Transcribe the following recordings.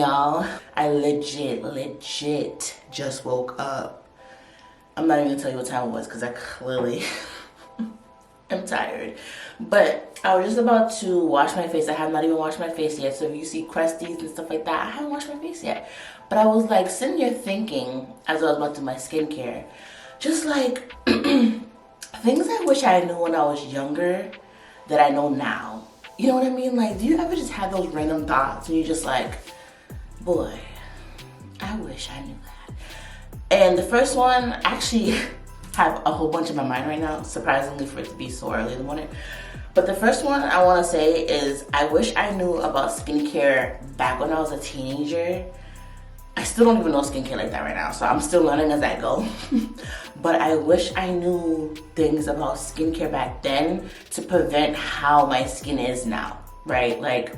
y'all. I legit just woke up. I'm not even gonna tell you what time it was because I clearly am tired. But I was just about to wash my face. I have not even washed my face yet. So if you see crusties and stuff like that, I haven't washed my face yet. But I was like sitting here thinking as I was about to do my skincare, just like things I wish I knew when I was younger that I know now. You know what I mean? Like, do you ever just have those random thoughts and you're just like, boy, I wish I knew that. And the first one, I actually have a whole bunch in my mind right now, surprisingly for it to be so early in the morning. But the first one I want to say is I wish I knew about skincare back when I was a teenager. I still don't even know skincare like that right now, so I'm still learning as I go. But I wish I knew things about skincare back then to prevent how my skin is now, right? Like,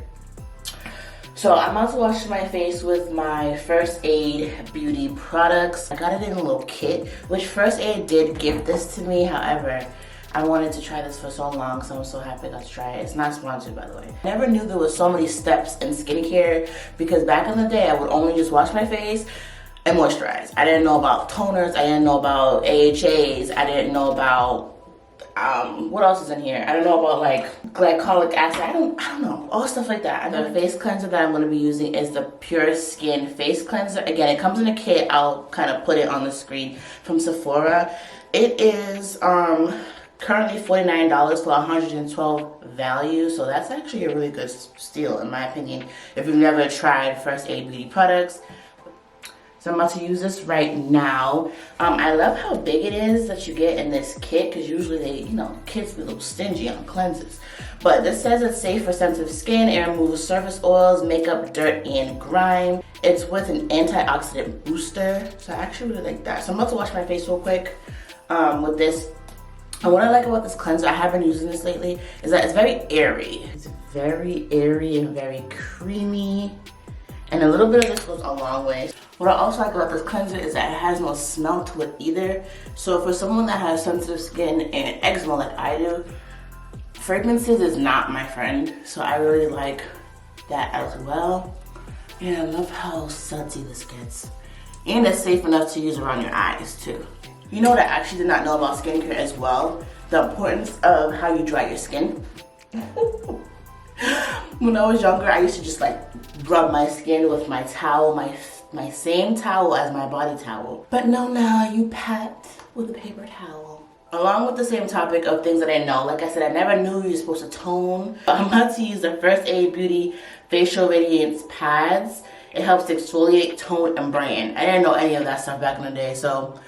so I'm about to wash my face with my First Aid beauty products. I got it in a little kit, which First Aid did give this to me. However, I wanted to try this for so long, so I'm so happy I got to try it. It's not sponsored, by the way. I never knew there was so many steps in skincare because back in the day, I would only just wash my face and moisturize. I didn't know about toners. I didn't know about AHAs. I didn't know about, what else is in here? I don't know about like glycolic acid. I don't know, all stuff like that. And the face cleanser that I'm gonna be using is the Pure Skin Face Cleanser. Again, it comes in a kit. I'll kind of put it on the screen from Sephora. It is, currently $49 for 112 value, so that's actually a really good steal in my opinion if you've never tried First Aid beauty products. So I'm about to use this right now. I love how big it is that you get in this kit because usually they, you know, kids be a little stingy on cleanses. But this says it's safe for sensitive skin. It removes surface oils, makeup, dirt, and grime. It's with an antioxidant booster, so I actually really like that. So I'm about to wash my face real quick with this. And what I like about this cleanser, I have been using this lately, is that it's very airy. It's very airy and very creamy. And a little bit of this goes a long way. What I also like about this cleanser is that it has no smell to it either. So for someone that has sensitive skin and eczema like I do, fragrances is not my friend. So I really like that as well. And I love how sudsy this gets. And it's safe enough to use around your eyes too. You know what I actually did not know about skincare as well? The importance of how you dry your skin. When I was younger, I used to just like rub my skin with my towel, my same towel as my body towel. But no, now you pat with a paper towel. Along with the same topic of things that I know, like I said, I never knew you were supposed to tone. I'm about to use the First Aid Beauty Facial Radiance Pads. It helps to exfoliate, tone, and brighten. I didn't know any of that stuff back in the day, so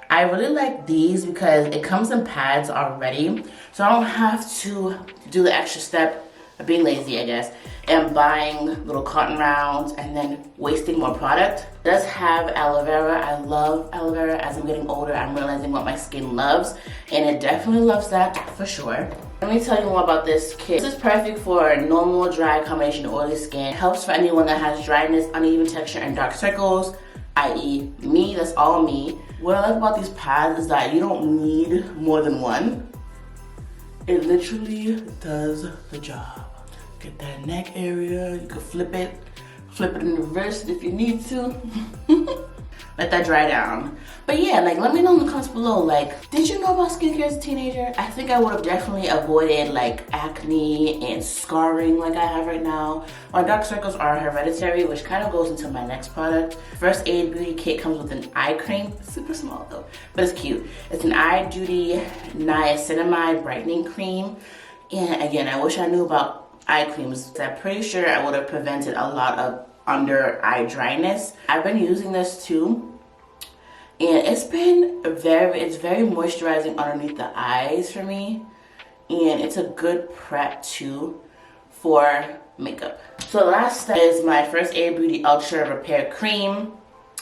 I really like these because it comes in pads already, so I don't have to do the extra step of being lazy, I guess, and buying little cotton rounds and then wasting more product. It does have aloe vera. I love aloe vera. As I'm getting older, I'm realizing what my skin loves, and it definitely loves that for sure. Let me tell you more about this kit. This is perfect for normal, dry, combination oily skin. It helps for anyone that has dryness, uneven texture, and dark circles, i.e. me. That's all me. What I like about these pads is that you don't need more than one. It literally does the job. Get that neck area, you can flip it in reverse if you need to. Let that dry down. But yeah, like let me know in the comments below, like, did you know about skincare as a teenager? I think I would have definitely avoided like acne and scarring like I have right now. My dark circles are hereditary, which kind of goes into my next product. First Aid Beauty Kit comes with an eye cream. It's super small though, but it's cute. It's an Eye Duty Niacinamide Brightening Cream. And again, I wish I knew about eye creams. I'm pretty sure I would have prevented a lot of under eye dryness. I've been using this too, and it's very moisturizing underneath the eyes for me, and it's a good prep too for makeup. So the last step is my First Aid Beauty Ultra Repair Cream.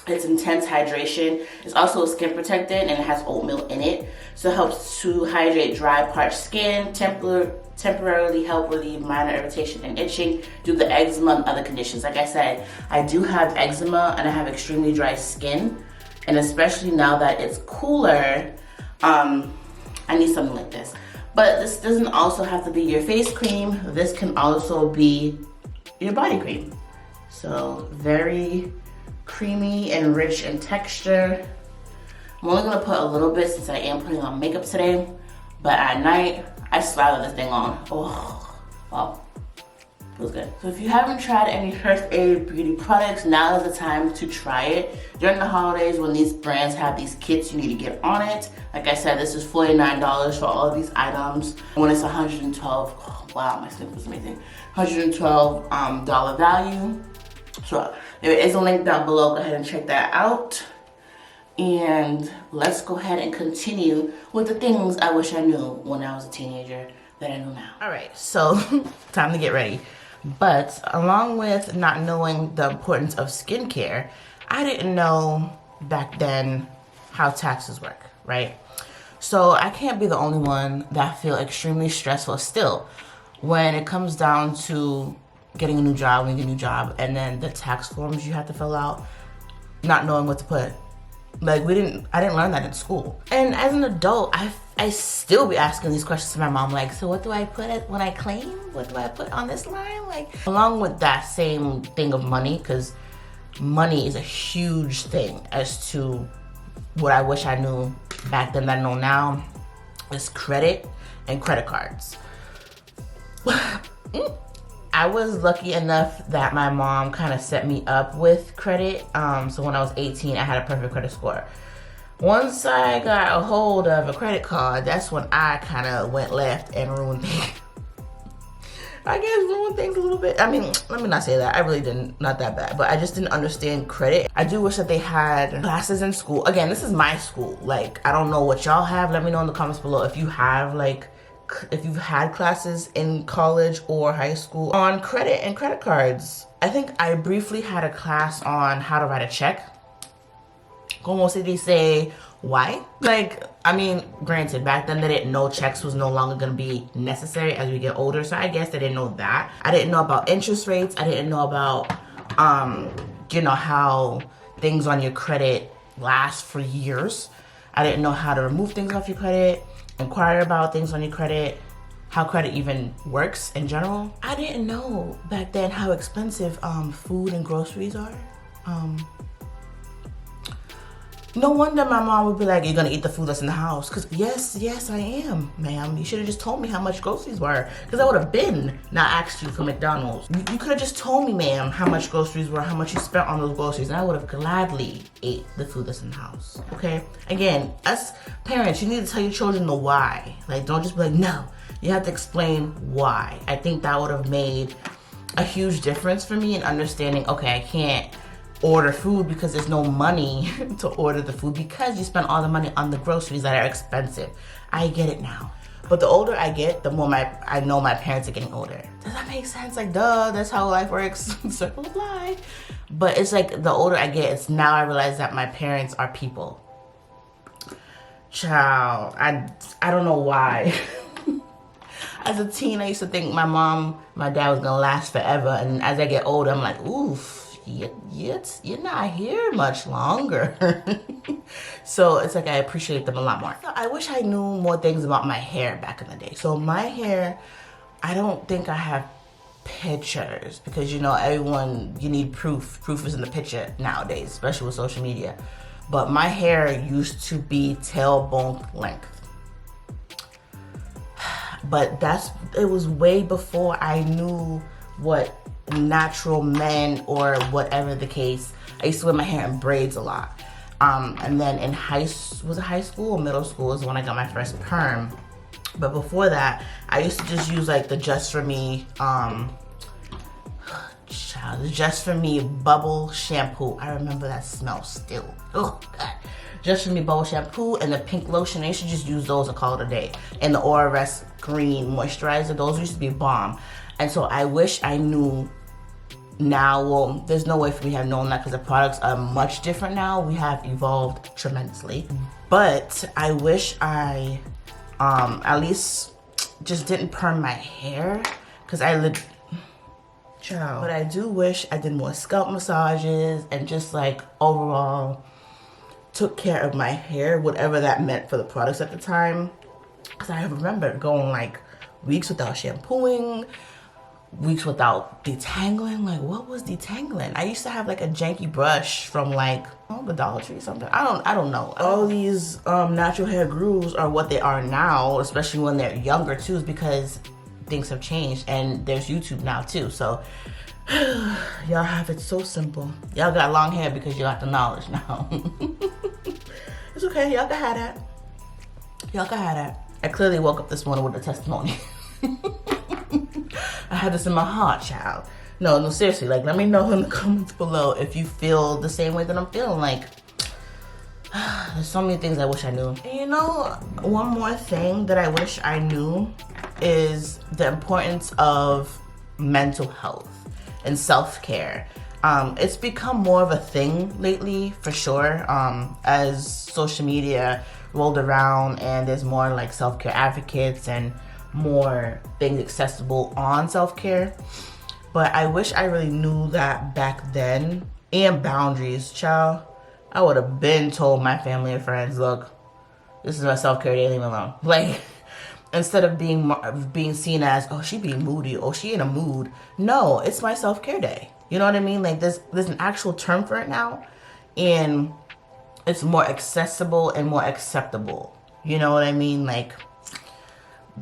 It's intense hydration. It's also skin protectant and it has oatmeal in it, so it helps to hydrate dry, parched skin, temporarily help relieve minor irritation and itching due to eczema and other conditions. Like I said, I do have eczema and I have extremely dry skin, and especially now that it's cooler, I need something like this. But this doesn't also have to be your face cream. This can also be your body cream. So very creamy and rich in texture. I'm only gonna put a little bit since I am putting on makeup today, but at night, I slather this thing on. Oh, wow, feels good. So if you haven't tried any First Aid beauty products, now is the time to try it. During the holidays, when these brands have these kits, you need to get on it. Like I said, this is $49 for all of these items. When it's $112, oh, wow, my skin was amazing. $112 dollar value. So there is a link down below, go ahead and check that out. And let's go ahead and continue with the things I wish I knew when I was a teenager that I know now. All right, so time to get ready. But along with not knowing the importance of skincare, I didn't know back then how taxes work, right? So I can't be the only one that feel extremely stressful still when it comes down to getting a new job, and then the tax forms you have to fill out, not knowing what to put. Like I didn't learn that in school. And as an adult, I still be asking these questions to my mom, like, so what do I put when I claim? What do I put on this line? Like, along with that same thing of money, because money is a huge thing as to what I wish I knew back then that I know now, is credit and credit cards. I was lucky enough that my mom kind of set me up with credit. So when I was 18, I had a perfect credit score. Once I got a hold of a credit card, that's when I kind of went left and ruined things. I guess ruined things a little bit. I mean, let me not say that. I really didn't, not that bad, but I just didn't understand credit. I do wish that they had classes in school. Again, this is my school. Like, I don't know what y'all have. Let me know in the comments below if you have if you've had classes in college or high school on credit and credit cards. I think I briefly had a class on how to write a check. Como se dice why? Like, I mean, granted, back then they didn't know checks was no longer gonna be necessary as we get older, so I guess they didn't know that. I didn't know about interest rates. I didn't know about, you know, how things on your credit last for years. I didn't know how to remove things off your credit, inquire about things on your credit, how credit even works in general. I didn't know back then how expensive food and groceries are. No wonder my mom would be like, you're gonna eat the food that's in the house. Cause yes, I am, ma'am. You should have just told me how much groceries were. Cause I would have been not asked you for McDonald's. You could have just told me, ma'am, how much groceries were, how much you spent on those groceries, and I would have gladly ate the food that's in the house, okay? Again, us parents, you need to tell your children the why. Like, don't just be like, no. You have to explain why. I think that would have made a huge difference for me in understanding, okay, I can't order food because there's no money to order the food because you spent all the money on the groceries that are expensive. I get it now. But the older I get, the more I know my parents are getting older. Does that make sense? Like, duh, that's how life works. Circle of life. But it's like the older I get, it's now I realize that my parents are people. Child, I don't know why. As a teen, I used to think my dad was gonna last forever. And as I get older, I'm like, oof. You're not here much longer. So it's like I appreciate them a lot more. I wish I knew more things about my hair back in the day. So my hair, I don't think I have pictures because, you know, everyone, you need proof. Proof is in the picture nowadays, especially with social media. But my hair used to be tailbone length. But it was way before I knew what natural men or whatever the case. I used to wear my hair in braids a lot. And then in high school or middle school is when I got my first perm. But before that, I used to just use like the Just For Me, Just For Me bubble shampoo. I remember that smell still. Oh God. Just For Me bubble shampoo and the pink lotion. I used to just use those and call it a day. And the Aura Rest green moisturizer, those used to be bomb. And so I wish I knew now. Well, there's no way for me to have known that because the products are much different now. We have evolved tremendously. But I wish I at least just didn't perm my hair because But I do wish I did more scalp massages and just like overall took care of my hair, whatever that meant for the products at the time. Because I remember going like weeks without shampooing, weeks without detangling. Like, what was detangling? I used to have like a janky brush from like, oh, the Dollar Tree or something. I don't know. All these natural hair grooves are what they are now, especially when they're younger too, is because things have changed and there's YouTube now too. So y'all have it so simple. Y'all got long hair because you got the knowledge now. It's okay, y'all can have that. Y'all can have that. I clearly woke up this morning with a testimony. I had this in my heart, child. No, seriously, like, let me know in the comments below if you feel the same way that I'm feeling. Like, there's so many things I wish I knew. And you know, one more thing that I wish I knew is the importance of mental health and self-care. It's become more of a thing lately, for sure, as social media rolled around and there's more like self-care advocates and more things accessible on self-care. But I wish I really knew that back then. And boundaries, child. I would have been told my family and friends, look, this is my self-care day, leave me alone. Like, instead of being seen as, oh, she being moody, oh, she in a mood. No, it's my self-care day. You know what I mean? Like, there's an actual term for it now, and it's more accessible and more acceptable. You know what I mean? Like,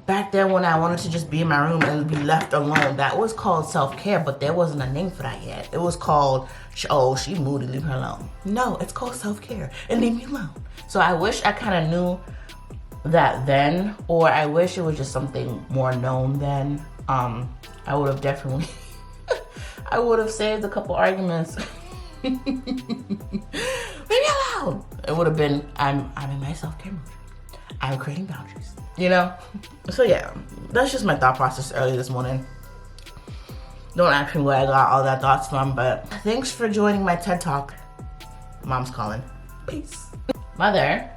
back then when I wanted to just be in my room and be left alone, that was called self-care, but there wasn't a name for that yet. It was called, oh, she moody, leave her alone. No, it's called self-care, and leave me alone. So I wish I kind of knew that then, or I wish it was just something more known then. I would have definitely I would have saved a couple arguments. Leave me alone. It would have been, I'm in my self-care mood. I'm creating boundaries, you know? So yeah, that's just my thought process early this morning. Don't ask me where I got all that thoughts from, but thanks for joining my TED Talk. Mom's calling. Peace. Mother.